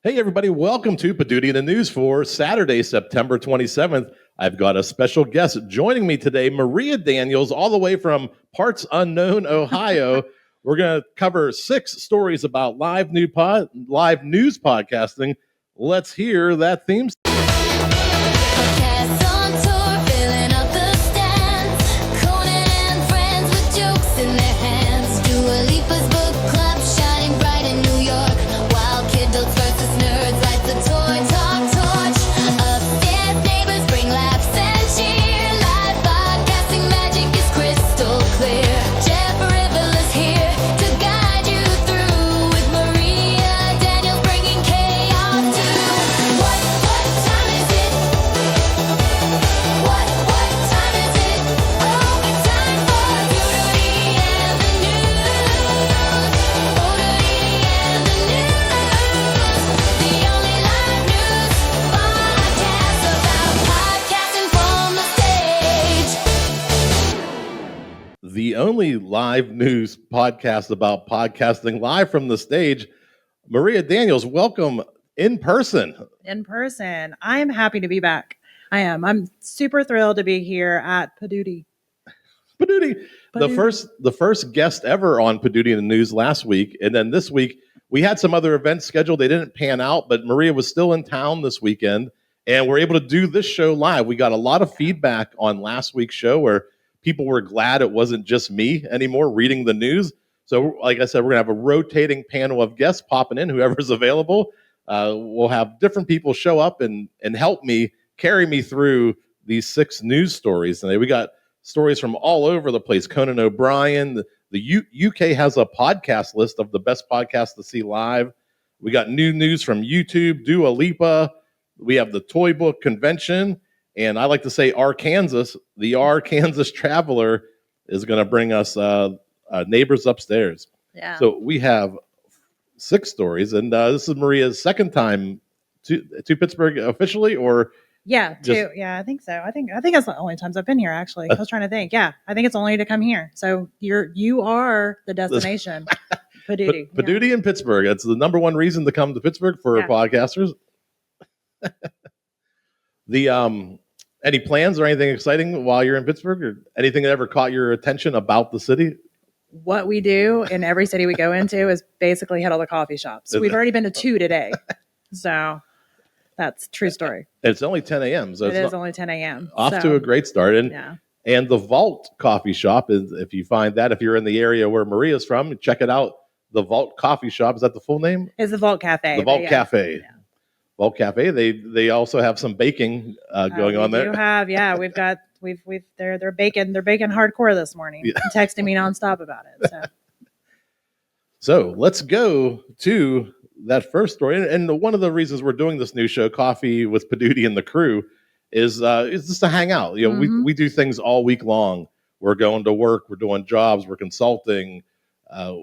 Hey, everybody, welcome to Poduty in the News for Saturday, September 27th. I've got a special guest joining me today, Maria Daniels, all the way from parts unknown, Ohio. We're going to cover 6 stories about live news podcasting. Let's hear that theme. Podcast on tour, filling up the stands. Conan and friends with jokes in their hands. Lipa's book club, shining bright in New York. While kiddos versus nerds, light the toy talk torch. Upstairs neighbors bring laughs and cheer. Live podcasting magic is crystal clear. Jeff Revilla's here to guide you through, with Maria Daniels bringing chaos to. What time is it? What time is it? Oh, it's time for Poduty and the news. Poduty and the news. The only live news podcast about podcasting from the stage. The only live news podcast about podcasting live from the stage. Maria Daniels, welcome in person. In person. I'm happy to be back. I am. I'm super thrilled to be here at Poduty. Poduty, the Poduty. first guest ever on Poduty in the News last week, and then this week we had some other events scheduled. They didn't pan out, but Maria was still in town this weekend, and we're able to do this show live. We got a lot of feedback on last week's show where people were glad it wasn't just me anymore reading the news. So, like I said, we're gonna have a rotating panel of guests popping in, whoever's available. We'll have different people show up and help me carry me through these 6 news stories. And we got stories from all over the place. Conan O'Brien, the UK has a podcast list of the best podcasts to see live. We got new news from YouTube, Dua Lipa. We have the Toy Book Convention. And I like to say Arkansas, the Arkansas Traveler is going to bring us neighbors upstairs. Yeah. So we have 6 stories. And this is Maria's second time to Pittsburgh officially, or Yeah, just- too. Yeah, I think so. I think that's the only times I've been here, actually. I was trying to think. Yeah, I think it's only to come here. So you are the destination. Poduty. Yeah. Poduty in Pittsburgh. That's the number one reason to come to Pittsburgh for Yeah. podcasters. Any plans or anything exciting while you're in Pittsburgh, or anything that ever caught your attention about the city? What we do in every city we go into is basically hit all the coffee shops. We've already been to 2 today. So that's true story. It's only 10 a.m. So It it's is only 10 a.m. off so, to a great start. And Yeah. and the Vault Coffee Shop is, if you find that, if you're in the area where Maria's from, check it out. The Vault Coffee Shop, is that the full name? It's the Vault Cafe. The but Vault yeah. Cafe. Yeah. Vault Cafe. They also have some baking going on there. We have, yeah. We've got they're baking hardcore this morning. Yeah. Texting me nonstop about it. So So let's go to that first story. And one of the reasons we're doing this new show, Coffee with Poduty and the Crew, is just to hang out. You know, Mhm. we do things all week long. We're going to work, we're doing jobs, we're consulting,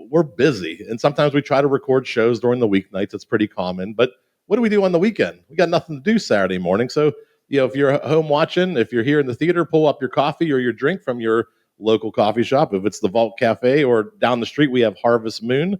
we're busy. And sometimes we try to record shows during the weeknights. It's pretty common. But what do we do on the weekend? We got nothing to do Saturday morning. So, if you're home watching, if you're here in the theater, pull up your coffee or your drink from your local coffee shop. If it's the Vault Cafe, or down the street, we have Harvest Moon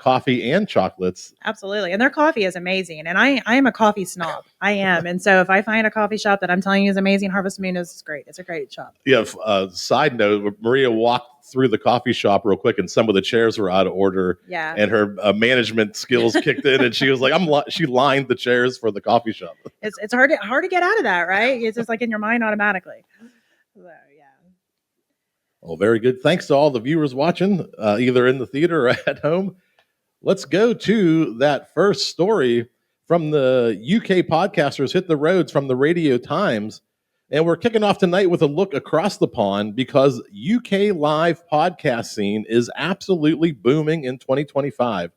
coffee and chocolates. absolutely. And their coffee is amazing. And I am a coffee snob. I am. And so if I find a coffee shop that I'm telling you is amazing, Harvest Moon is great. It's a great shop. Yeah. Side note: Maria walked through the coffee shop real quick, and some of the chairs were out of order. Yeah. And her management skills kicked in, and she was like, she lined the chairs for the coffee shop." It's hard to get out of that, right? It's just like in your mind automatically. So yeah. Well, very good. Thanks to all the viewers watching, either in the theater or at home. Let's go to that first story from the UK podcasters hit the roads from the Radio Times. And we're kicking off tonight with a look across the pond, because UK live podcast scene is absolutely booming in 2025.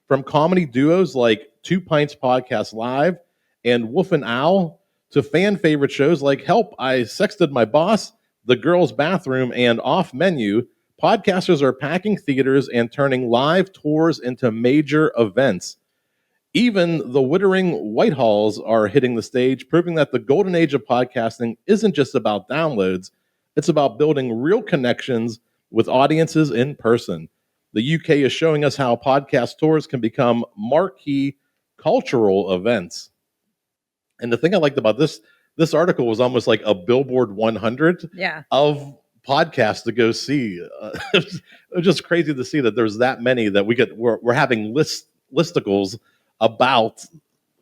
From comedy duos like 2 Pints Podcast Live and Wolf and Owl, to fan favorite shows like Help, I Sexted My Boss, The Girls' Bathroom, and Off Menu, podcasters are packing theaters and turning live tours into major events. Even the Wittering Whitehalls are hitting the stage, proving that the golden age of podcasting isn't just about downloads, it's about building real connections with audiences in person. The UK is showing us how podcast tours can become marquee cultural events. And the thing I liked about this article was almost like a Billboard 100 Yeah. of podcasts to go see. It was just crazy to see that there's that many that we're having listicles about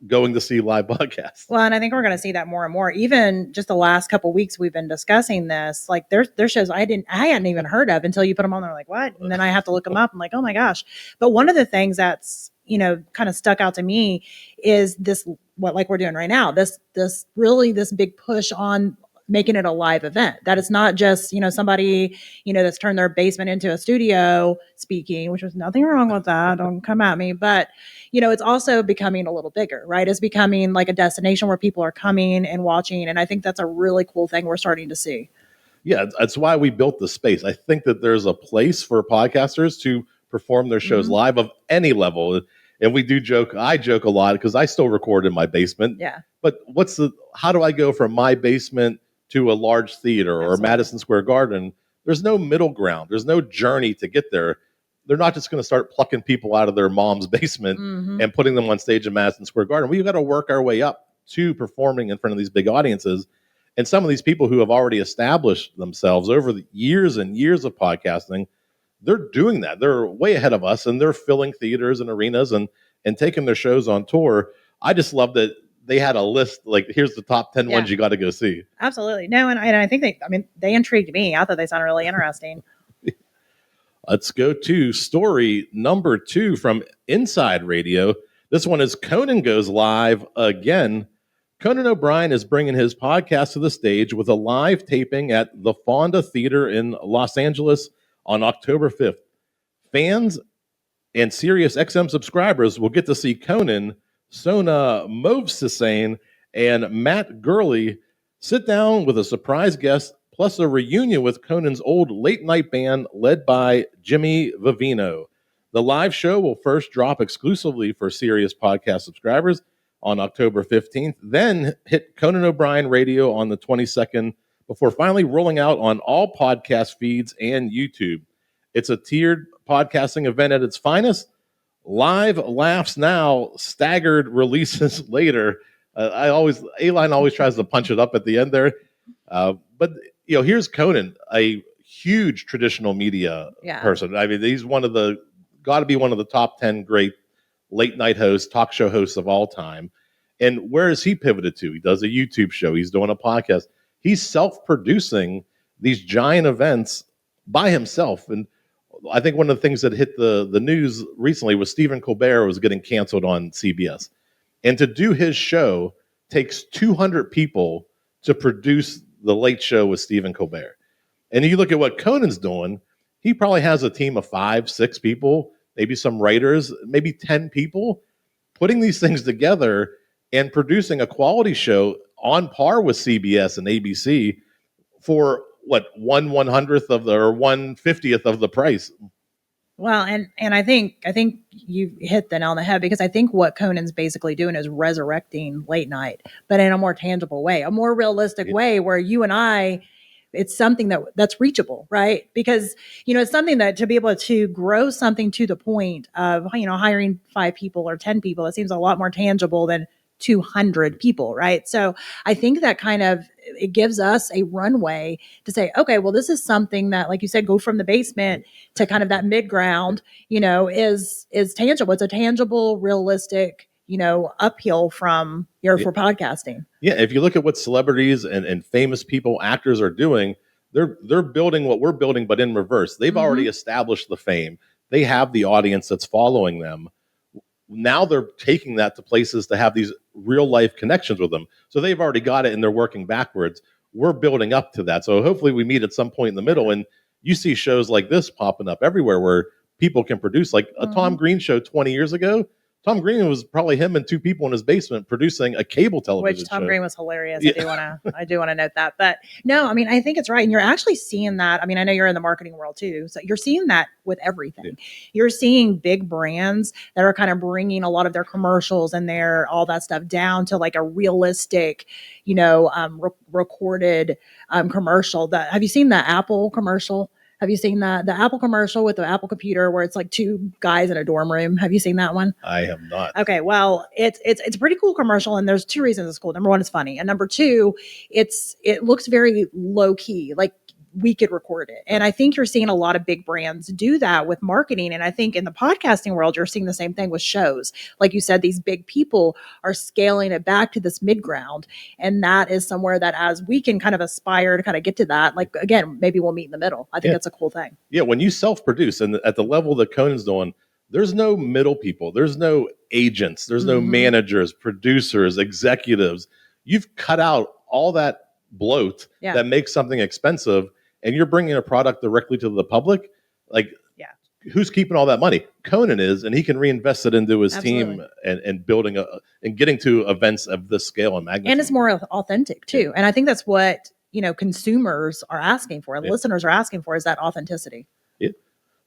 going to see live podcasts. Well, and I think we're going to see that more and more. Even just the last couple of weeks we've been discussing this. Like there's shows I hadn't even heard of until you put them on there. Like what? And then I have to look them up. I'm like, oh my gosh. But one of the things that's kind of stuck out to me is this what like we're doing right now. This big push on making it a live event, that it's not just somebody that's turned their basement into a studio speaking, which was nothing wrong with that, don't come at me, but it's also becoming a little bigger, right? It's becoming like a destination where people are coming and watching, and I think that's a really cool thing we're starting to see. Yeah, that's why we built the space. I think that there's a place for podcasters to perform their shows live of any level. And we do joke, I joke a lot because I still record in my basement. Yeah. But how do I go from my basement to a large theater or Madison Square Garden? There's no middle ground. There's no journey to get there. They're not just going to start plucking people out of their mom's basement and putting them on stage in Madison Square Garden. We've got to work our way up to performing in front of these big audiences. And some of these people who have already established themselves over the years and years of podcasting, they're doing that. They're way ahead of us, and they're filling theaters and arenas and taking their shows on tour. I just love that they had a list, like, here's the top 10 ones you got to go see. Absolutely. No, and I think they intrigued me. I thought they sounded really interesting. Let's go to story number 2 from Inside Radio. This one is Conan goes live again. Conan O'Brien is bringing his podcast to the stage with a live taping at the Fonda Theater in Los Angeles on October 5th. Fans and Sirius XM subscribers will get to see Conan, Sona Movsisane, and Matt Gurley sit down with a surprise guest, plus a reunion with Conan's old late-night band led by Jimmy Vivino. The live show will first drop exclusively for Sirius podcast subscribers on October 15th, then hit Conan O'Brien Radio on the 22nd, before finally rolling out on all podcast feeds and YouTube. It's a tiered podcasting event at its finest. Live laughs now, staggered releases later. A-Line always tries to punch it up at the end there. But here's Conan, a huge traditional media person. I mean, he's got to be one of the top 10 great late night hosts, talk show hosts of all time. And where is he pivoted to? He does a YouTube show. He's doing a podcast. He's self-producing these giant events by himself. And I think one of the things that hit the news recently was Stephen Colbert was getting canceled on CBS. And to do his show takes 200 people to produce the Late Show with Stephen Colbert. And you look at what Conan's doing, he probably has a team of 5, 6 people, maybe some writers, maybe 10 people, putting these things together and producing a quality show on par with CBS and ABC for what, 1/100th of or 1/50th of the price. Well, and I think you hit the nail on the head, because I think what Conan's basically doing is resurrecting late night, but in a more tangible way, a more realistic way, where you and I, it's something that's reachable, right? Because, it's something that to be able to grow something to the point of, hiring 5 people or 10 people, it seems a lot more tangible than 200 people, right? So I think that it gives us a runway to say, okay, well, this is something that, like you said, go from the basement to kind of that mid ground, is tangible. It's a tangible, realistic, uphill from for podcasting. Yeah, if you look at what celebrities and famous people, actors are doing, they're building what we're building, but in reverse. They've already established the fame. They have the audience that's following them. Now they're taking that to places to have these real life connections with them. So they've already got it and they're working backwards. We're building up to that. So hopefully we meet at some point in the middle, and you see shows like this popping up everywhere where people can produce, like a Tom Green show 20 years ago. Tom Green was probably him and 2 people in his basement producing a cable television Which Tom show. Green was hilarious. Yeah. I do want to note that. But no, I think it's right. And you're actually seeing that. I know you're in the marketing world too. So you're seeing that with everything. Yeah. You're seeing big brands that are kind of bringing a lot of their commercials and all that stuff down to like a realistic, recorded commercial. Have you seen the Apple commercial? Have you seen the Apple commercial with the Apple computer where it's like two guys in a dorm room? Have you seen that one? I have not. Okay, well, it's a pretty cool commercial, and there's two reasons it's cool. Number one, it's funny, and number two, it looks very low key, like we could record it. And I think you're seeing a lot of big brands do that with marketing. And I think in the podcasting world, you're seeing the same thing with shows. Like you said, these big people are scaling it back to this mid ground. And that is somewhere that as we can kind of aspire to kind of get to that, like, again, maybe we'll meet in the middle. I think that's a cool thing. Yeah. When you self-produce and at the level that Conan's doing, there's no middle people. There's no agents. There's no managers, producers, executives. You've cut out all that bloat that makes something expensive, and you're bringing a product directly to the public. Like, who's keeping all that money? Conan is, and he can reinvest it into his team and building and getting to events of this scale and magnitude. And it's more authentic too. And I think that's what, consumers are asking for, and listeners are asking for, is that authenticity. Yeah.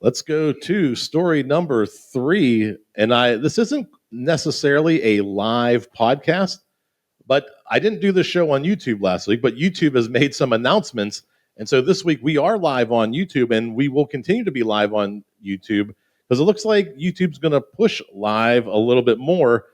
Let's go to story number 3. And this isn't necessarily a live podcast, but I didn't do the show on YouTube last week, but YouTube has made some announcements. And so this week we are live on YouTube, and we will continue to be live on YouTube because it looks like YouTube's going to push live a little bit more.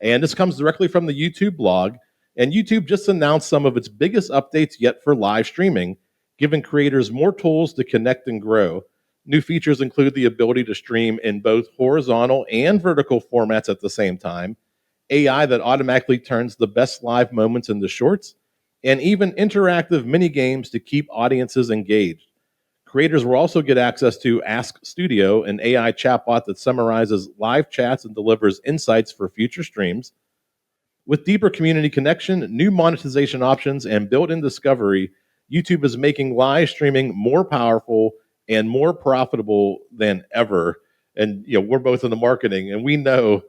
And this comes directly from the YouTube blog. And YouTube just announced some of its biggest updates yet for live streaming, giving creators more tools to connect and grow. New features include the ability to stream in both horizontal and vertical formats at the same time, AI that automatically turns the best live moments into shorts, and even interactive mini games to keep audiences engaged. Creators will also get access to Ask Studio, an AI chatbot that summarizes live chats and delivers insights for future streams. With deeper community connection, new monetization options, and built-in discovery, YouTube is making live streaming more powerful and more profitable than ever. And we're both in the marketing, and we know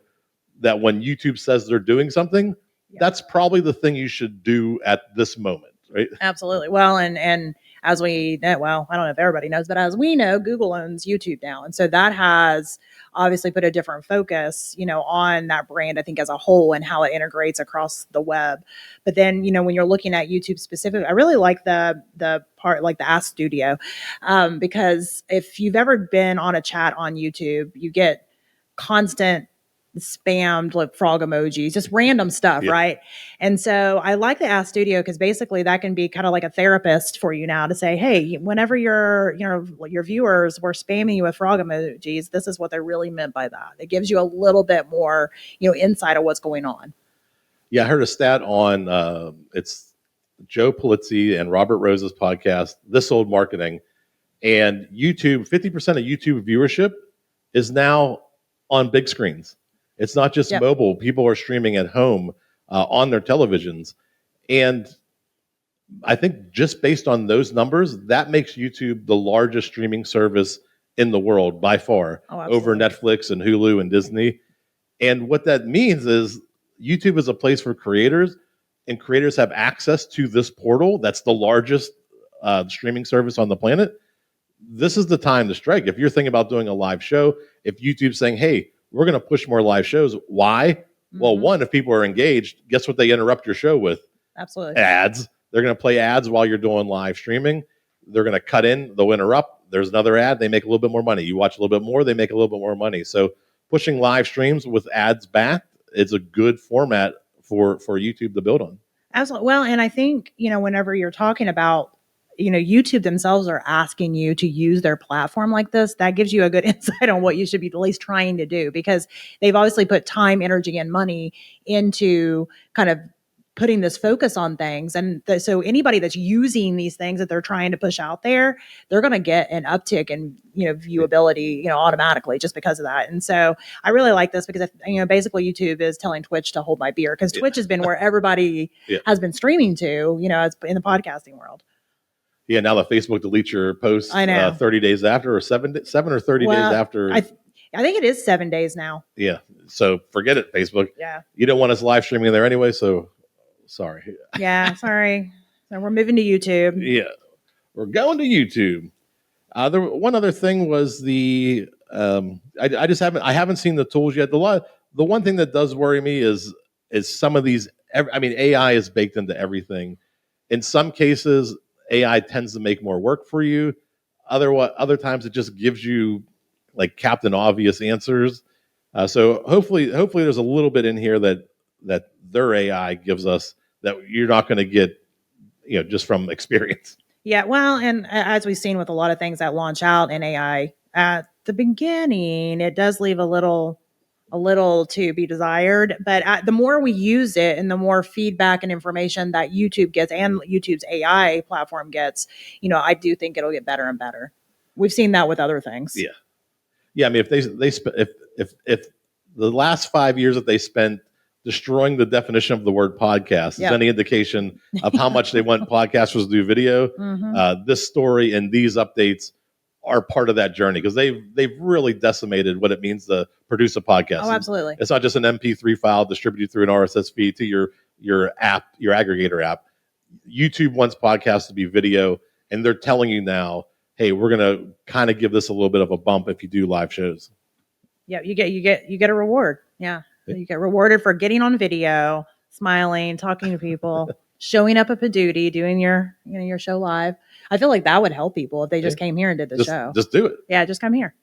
that when YouTube says they're doing something, that's probably the thing you should do at this moment, right? Absolutely. Well, and as we know, well, I don't know if everybody knows, but as we know, Google owns YouTube now. And so that has obviously put a different focus, on that brand, I think, as a whole, and how it integrates across the web. But then, when you're looking at YouTube specifically, I really like the part, like the Ask Studio, because if you've ever been on a chat on YouTube, you get constant spammed like frog emojis, just random stuff, right? And so I like the Ask Studio because basically that can be kind of like a therapist for you now to say, hey, whenever your viewers were spamming you with frog emojis, this is what they really meant by that. It gives you a little bit more, insight of what's going on. Yeah, I heard a stat on it's Joe Polizzi and Robert Rose's podcast, This Old Marketing, and YouTube. 50% of YouTube viewership is now on big screens. It's not just mobile. People are streaming at home on their televisions. And I think just based on those numbers, that makes YouTube the largest streaming service in the world by far, over Netflix and Hulu and Disney. And what that means is YouTube is a place for creators, and creators have access to this portal that's the largest streaming service on the planet. This is the time to strike. If you're thinking about doing a live show, if YouTube's saying, hey, we're going to push more live shows. Why? Well, one, if people are engaged, guess what they interrupt your show with? Absolutely. Ads. They're going to play ads while you're doing live streaming. They're going to cut in. They'll interrupt. There's another ad. They make a little bit more money. You watch a little bit more. They make a little bit more money. So pushing live streams with ads back is a good format for YouTube to build on. Absolutely. Well, and I think, whenever you're talking about, YouTube themselves are asking you to use their platform like this, that gives you a good insight on what you should be at least trying to do, because they've obviously put time, energy, and money into kind of putting this focus on things. And so anybody that's using these things that they're trying to push out there, they're going to get an uptick in, viewability, automatically just because of that. And so I really like this because, basically YouTube is telling Twitch to hold my beer, because Twitch has been where everybody has been streaming to, as in the podcasting world. Yeah, now that Facebook deletes your post 30 days after, or 7 or 30 days after. I think it is 7 days now. Yeah, so forget it, Facebook. Yeah. You don't want us live streaming there anyway, so sorry. Yeah, sorry. So we're moving to YouTube. Yeah, we're going to YouTube. One other thing was I haven't seen the tools yet. The one thing that does worry me is some of these. AI is baked into everything. In some cases, AI tends to make more work for you. Other times it just gives you like Captain Obvious answers. So hopefully there's a little bit in here that their AI gives us that you're not going to get, just from experience. Yeah, well, and as we've seen with a lot of things that launch out in AI at the beginning, it does leave a little to be desired. But the more we use it and the more feedback and information that YouTube gets and YouTube's AI platform gets, I do think it'll get better and better. We've seen that with other things. Yeah. Yeah, I mean, if the last 5 years that they spent destroying the definition of the word podcast is any indication of how much they want podcasters to do video, this story and these updates are part of that journey, because they've really decimated what it means to produce a podcast. Oh, absolutely. It's not just an MP3 file distributed through an RSS feed to your app, your aggregator app. YouTube wants podcasts to be video, and they're telling you now, hey, we're going to kind of give this a little bit of a bump if you do live shows. Yeah, you get a reward. Yeah. You get rewarded for getting on video, smiling, talking to people, showing up at Poduty, doing your show live. I feel like that would help people if they just came here and did the show. Just do it. Yeah, just come here.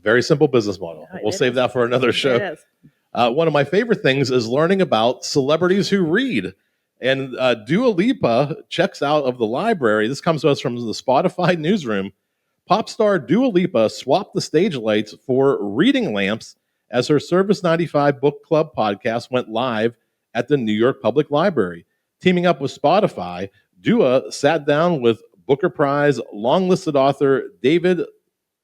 Very simple business model. We'll save that for another show. It is. One of my favorite things is learning about celebrities who read. And Dua Lipa checks out of the library. This comes to us from the Spotify newsroom. Pop star Dua Lipa swapped the stage lights for reading lamps as her Service 95 Book Club podcast went live at the New York Public Library. Teaming up with Spotify, Dua sat down with Booker Prize long-listed author David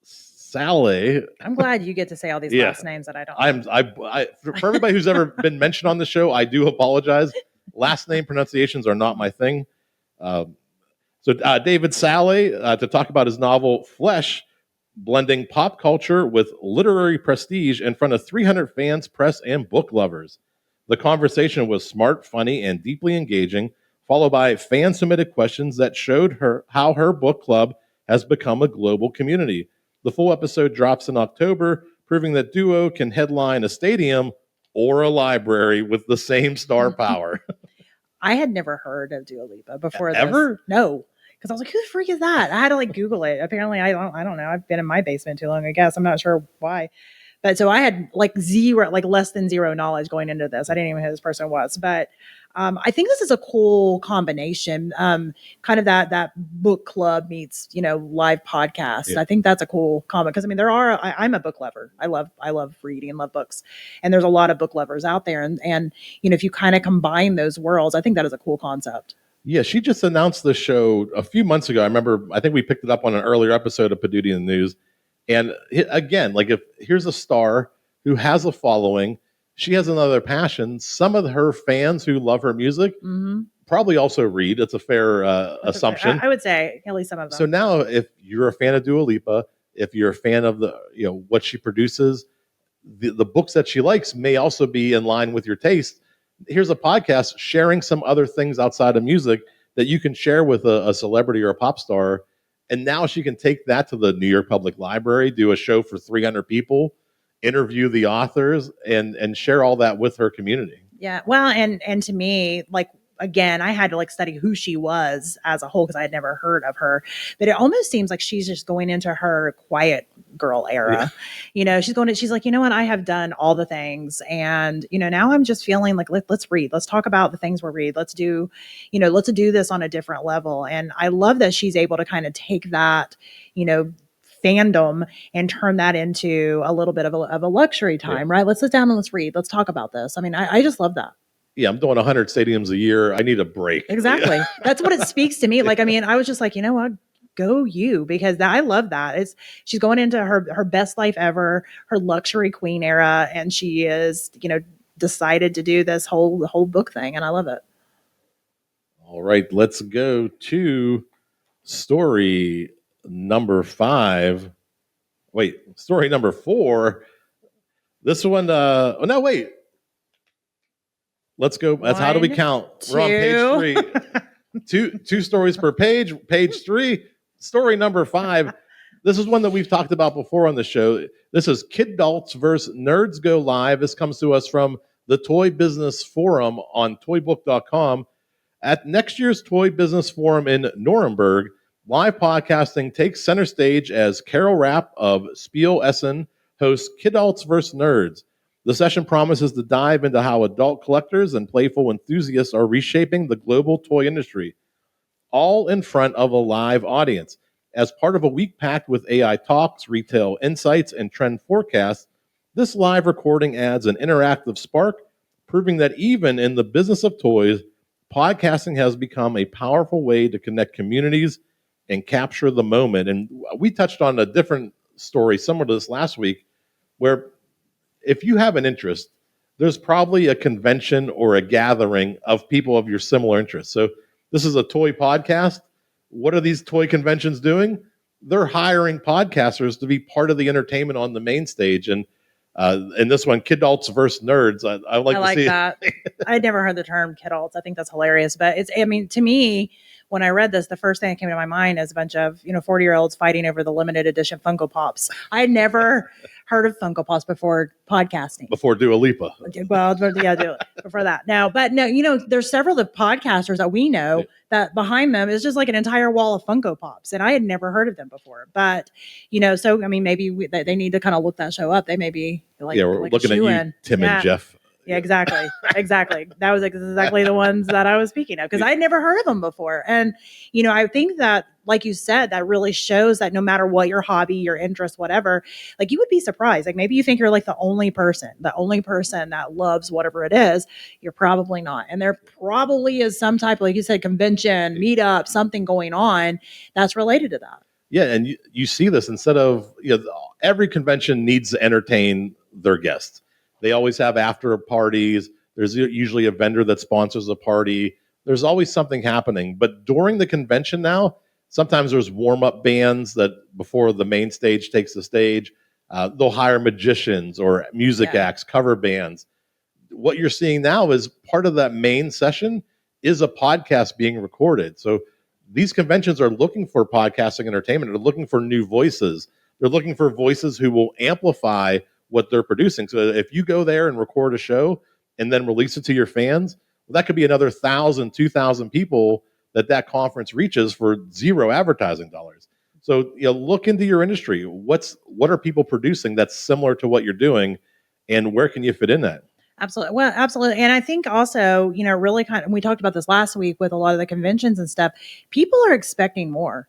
Saleh. I'm glad you get to say all these last names that I don't. For everybody who's ever been mentioned on the show, I do apologize. Last name pronunciations are not my thing. So David Saleh to talk about his novel Flesh, blending pop culture with literary prestige in front of 300 fans, press, and book lovers. The conversation was smart, funny, and deeply engaging, followed by fan-submitted questions that showed her how her book club has become a global community. The full episode drops in October, proving that Duo can headline a stadium or a library with the same star power. I had never heard of Dua Lipa before this. Ever? No. Because I was like, who the freak is that? I had to Google it. Apparently, I don't know. I've been in my basement too long, I guess. I'm not sure why. But so I had less than zero knowledge going into this. I didn't even know who this person was. But I think this is a cool combination. Kind of that book club meets, live podcast. Yeah. I think that's a cool combo. Because I'm a book lover. I love reading and love books. And there's a lot of book lovers out there. And if you kind of combine those worlds, I think that is a cool concept. Yeah, she just announced the show a few months ago. I think we picked it up on an earlier episode of Poduty in the News. And again, if here's a star who has a following, she has another passion. Some of her fans who love her music probably also read. It's a fair assumption. I would say at least some of them. So now, if you're a fan of Dua Lipa, if you're a fan of what she produces, the books that she likes may also be in line with your taste. Here's a podcast sharing some other things outside of music that you can share with a celebrity or a pop star. And now she can take that to the New York Public Library, do a show for 300 people, interview the authors, and share all that with her community. Yeah. Well, and to me, again, I had to study who she was as a whole because I had never heard of her. But it almost seems like she's just going into her quiet girl era. Yeah. She's like, you know what? I have done all the things. And, now I'm just feeling like, let's read. Let's talk about the things we'll read. Let's do this on a different level. And I love that she's able to kind of take that, fandom and turn that into a little bit of a luxury time, right? Let's sit down and let's read. Let's talk about this. I just love that. Yeah, I'm doing 100 stadiums a year. I need a break. Exactly. That's what it speaks to me. I was just like, you know what? Go you, because I love that. She's going into her best life ever, her luxury queen era, and she is, decided to do this whole book thing, and I love it. All right, let's go to story number 5. Wait, story number 4. This one. No, wait. Let's go. That's how do we count? We're on page 3. two stories per page. Page 3. Story number 5. This is one that we've talked about before on the show. This is Kid Adults versus Nerds Go Live. This comes to us from the Toy Business Forum on toybook.com. At next year's Toy Business Forum in Nuremberg, live podcasting takes center stage as Carol Rapp of Spiel Essen hosts Kidults vs. Nerds. The session promises to dive into how adult collectors and playful enthusiasts are reshaping the global toy industry, all in front of a live audience. As part of a week packed with AI talks, retail insights, and trend forecasts, this live recording adds an interactive spark, proving that even in the business of toys, podcasting has become a powerful way to connect communities and capture the moment. And we touched on a different story similar to this last week, where if you have an interest, there's probably a convention or a gathering of people of your similar interests. So this is a toy podcast. What are these toy conventions doing? They're hiring podcasters to be part of the entertainment on the main stage. And in this one, Kidults versus Nerds, I like I to like see that. I'd never heard the term kidults. I think that's hilarious. But to me, when I read this, the first thing that came to my mind is a bunch of, 40-year-olds fighting over the limited edition Funko Pops. I had never heard of Funko Pops before podcasting. before Dua Lipa. Well, yeah, do it before that. There's several of the podcasters that we know that behind them is just like an entire wall of Funko Pops, and I had never heard of them before. But maybe they need to kind of look that show up. They may be like, We're like looking at you, Tim and Jeff. Yeah, exactly. That was exactly the ones that I was speaking of, because I had never heard of them before. And, I think that, like you said, that really shows that no matter what your hobby, your interest, whatever, like you would be surprised. Like maybe you think you're like the only person that loves whatever it is. You're probably not. And there probably is some type, like you said, convention, meetup, something going on that's related to that. Yeah, and you see this instead of, every convention needs to entertain their guests. They always have after parties. There's usually a vendor that sponsors a party. There's always something happening. But during the convention now, sometimes there's warm-up bands that before the main stage takes the stage. They'll hire magicians or music acts, cover bands. What you're seeing now is part of that main session is a podcast being recorded. So these conventions are looking for podcasting entertainment. They're looking for new voices. They're looking for voices who will amplify what they're producing. So if you go there and record a show and then release it to your fans, well, that could be another 1,000, 2,000 people that conference reaches for zero advertising dollars. So look into your industry. What are people producing that's similar to what you're doing, and where can you fit in that? Absolutely. Well, absolutely. And I think also, really we talked about this last week with a lot of the conventions and stuff. People are expecting more.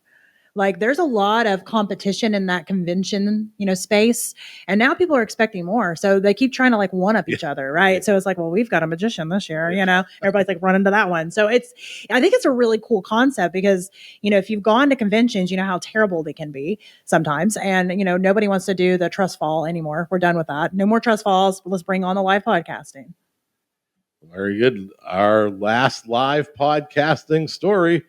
Like there's a lot of competition in that convention, space. And now people are expecting more. So they keep trying to like one up each other. Right. Yeah. So it's like, well, we've got a magician this year, everybody's like running to that one. So I think it's a really cool concept because, if you've gone to conventions, you know how terrible they can be sometimes. And, nobody wants to do the trust fall anymore. We're done with that. No more trust falls. Let's bring on the live podcasting. Very good. Our last live podcasting story.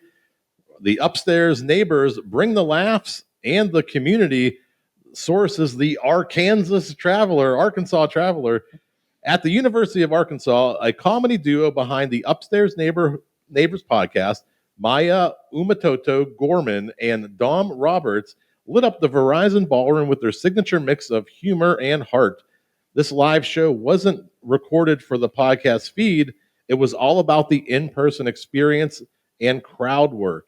The upstairs neighbors bring the laughs, and the community source is the Arkansas Traveler. At the University of Arkansas, a comedy duo behind the Upstairs Neighbors podcast, Maya Umatoto Gorman and Dom Roberts, lit up the Verizon ballroom with their signature mix of humor and heart. This live show wasn't recorded for the podcast feed. It was all about the in-person experience and crowd work.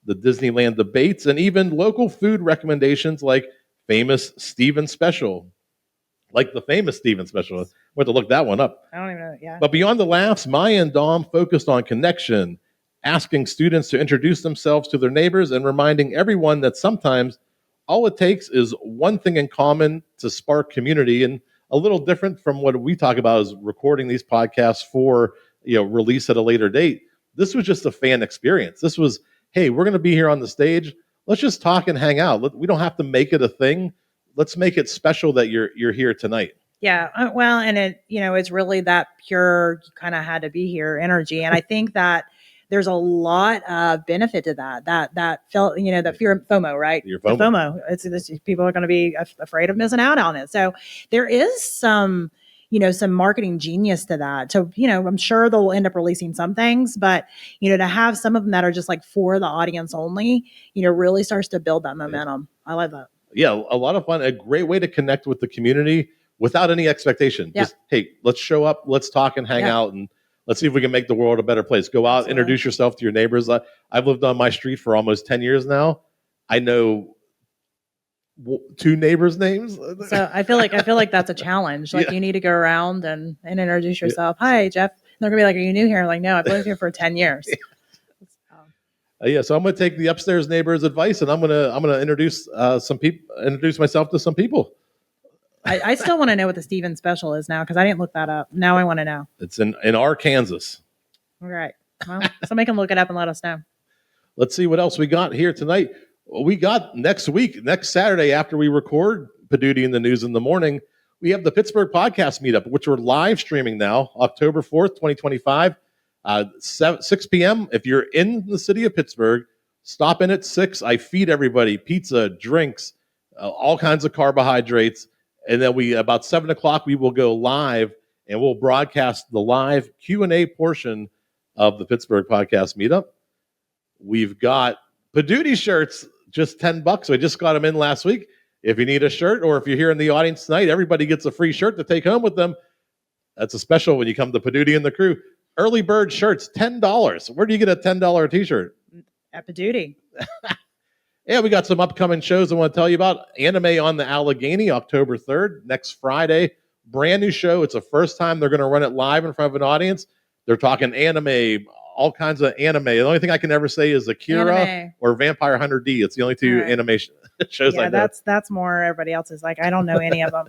The Disneyland debates, and even local food recommendations like the famous Steven Special. I went to look that one up. I don't even know. Yeah. But beyond the laughs, Maya and Dom focused on connection, asking students to introduce themselves to their neighbors and reminding everyone that sometimes all it takes is one thing in common to spark community. And a little different from what we talk about is recording these podcasts for release at a later date. This was just a fan experience. This was, hey, we're going to be here on the stage. Let's just talk and hang out. We don't have to make it a thing. Let's make it special that you're here tonight. Yeah. Well, and it's really that pure, you kind of had to be here energy. And I think that there's a lot of benefit to that felt, that fear of FOMO, right? Your FOMO. The FOMO. People are going to be afraid of missing out on it. So there is some marketing genius to that. So, I'm sure they'll end up releasing some things, but, to have some of them that are just like for the audience only, really starts to build that momentum. I love that. Yeah, a lot of fun. A great way to connect with the community without any expectation. Yep. Just, hey, let's show up, let's talk and hang out, and let's see if we can make the world a better place. Go out, Introduce yourself to your neighbors. I've lived on my street for almost 10 years now. I know two neighbors' names. So I feel like that's a challenge. Like Yeah. you need to go around and introduce yourself. Hi, Jeff. And they're gonna be like, "Are you new here?" Like, no, I've lived here for 10 years. So I'm going to take the upstairs neighbor's advice, and I'm going to introduce introduce myself to some people. I still want to know what the Steven special is now because I didn't look that up. Now I want to know. It's in Arkansas. All right. Well, somebody can look it up and let us know. Let's see what else we got here tonight. We got next Saturday after we record Poduty in the News in the Morning, we have the Pittsburgh Podcast Meetup, which we're live streaming now, October 4th, 2025, 6 p.m. If you're in the city of Pittsburgh, stop in at 6. I feed everybody pizza, drinks, all kinds of carbohydrates. And then about 7 o'clock, we will go live and we'll broadcast the live Q&A portion of the Pittsburgh Podcast Meetup. We've got Poduty shirts, just $10. I just got them in last week. If you need a shirt, or if you're here in the audience tonight, everybody gets a free shirt to take home with them. That's a special when you come to Poduty and the crew. Early bird shirts, $10. Where do you get a $10 t-shirt? At Poduty. Yeah, we got some upcoming shows I want to tell you about. Anime on the Allegheny, October 3rd, next Friday. Brand new show. It's the first time they're going to run it live in front of an audience. They're talking anime, all kinds of anime. The only thing I can ever say is Akira Anime. or Vampire Hunter D. It's the only two Right. animation shows I Yeah, know. that's more everybody else's. Like, I don't know any of them.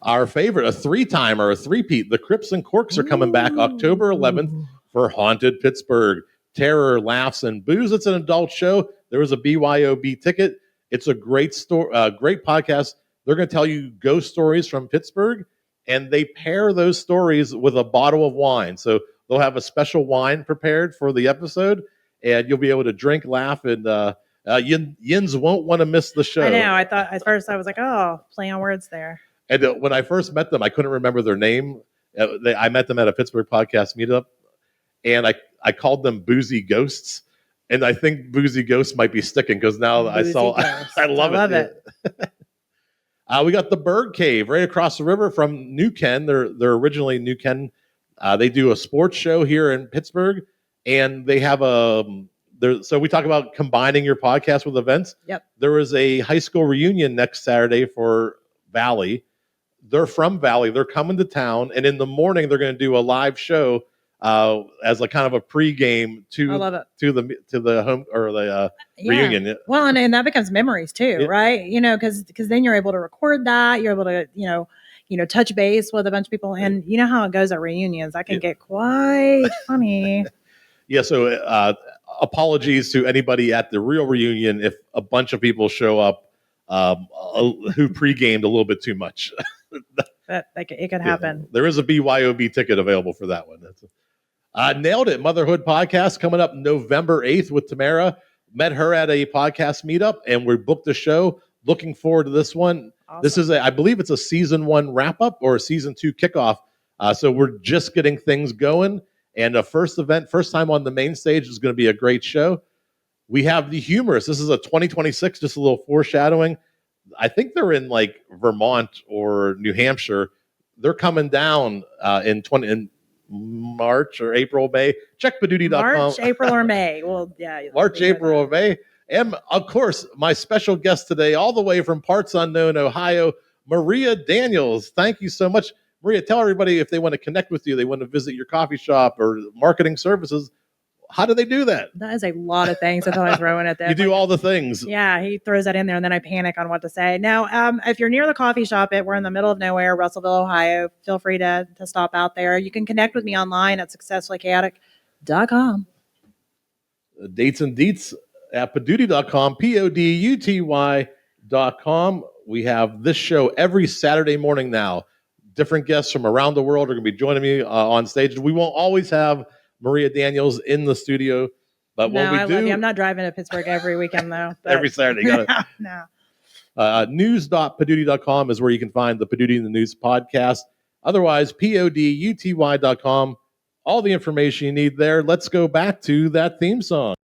Our favorite, a three-timer, a three-peat. The Crips and Corks are coming back October 11th for Haunted Pittsburgh. Terror, laughs, and booze. It's an adult show. There was a BYOB ticket. It's a great great podcast. They're going to tell you ghost stories from Pittsburgh, and they pair those stories with a bottle of wine. So they'll have a special wine prepared for the episode, and you'll be able to drink, laugh, and Yins won't want to miss the show. I know. I thought at first I was like, oh, play on words there. And when I first met them, I couldn't remember their name. I met them at a Pittsburgh Podcast Meetup, and I called them Boozy Ghosts. And I think Boozy Ghosts might be sticking because now Boozy I saw, Ghosts. I love it. We got the Bird Cave right across the river from New Ken. They're originally New Ken. They do a sports show here in Pittsburgh, and they have so we talk about combining your podcast with events. Yep. There is a high school reunion next Saturday for Valley. They're from Valley. They're coming to town, and in the morning they're going to do a live show as a kind of a pregame I love it. to the home or the reunion. Well, and that becomes memories too, Yeah. right? You know, because then you're able to record that. You're able to, touch base with a bunch of people, and you know how it goes at reunions. That can get quite funny. Yeah. So apologies to anybody at the real reunion if a bunch of people show up who pre-gamed a little bit too much. That it could happen. Yeah. There is a BYOB ticket available for that one. Nailed It Motherhood Podcast coming up November 8th with Tamara. Met her at a podcast meetup, and we booked the show. Looking forward to this one. Awesome. This is I believe it's a season 1 wrap up or a season 2 kickoff. So we're just getting things going. And the first time on the main stage is going to be a great show. We have the Humorous. This is a 2026, just a little foreshadowing. I think they're in like Vermont or New Hampshire. They're coming down in March or April, May. Check Poduty.com. March, April, or May. Well, yeah. March, April, or May. And of course, my special guest today, all the way from parts unknown, Ohio, Maria Daniels. Thank you so much. Maria, tell everybody if they want to connect with you, they want to visit your coffee shop or marketing services. How do they do that? That is a lot of things I thought I was throwing at them. You do all the things. Yeah, he throws that in there, and then I panic on what to say. Now, if you're near the coffee shop, we're in the middle of nowhere, Russellville, Ohio. Feel free to stop out there. You can connect with me online at successfullychaotic.com. Dates and deets at Poduty.com, PODUTY.com. We have this show every Saturday morning now. Different guests from around the world are going to be joining me on stage. We won't always have Maria Daniels in the studio, but when we I do, love you. I'm not driving to Pittsburgh every weekend, though. every Saturday. You got No. News.Poduty.com is where you can find the Poduty in the News podcast. Otherwise, PODUTY.com. All the information you need there. Let's go back to that theme song.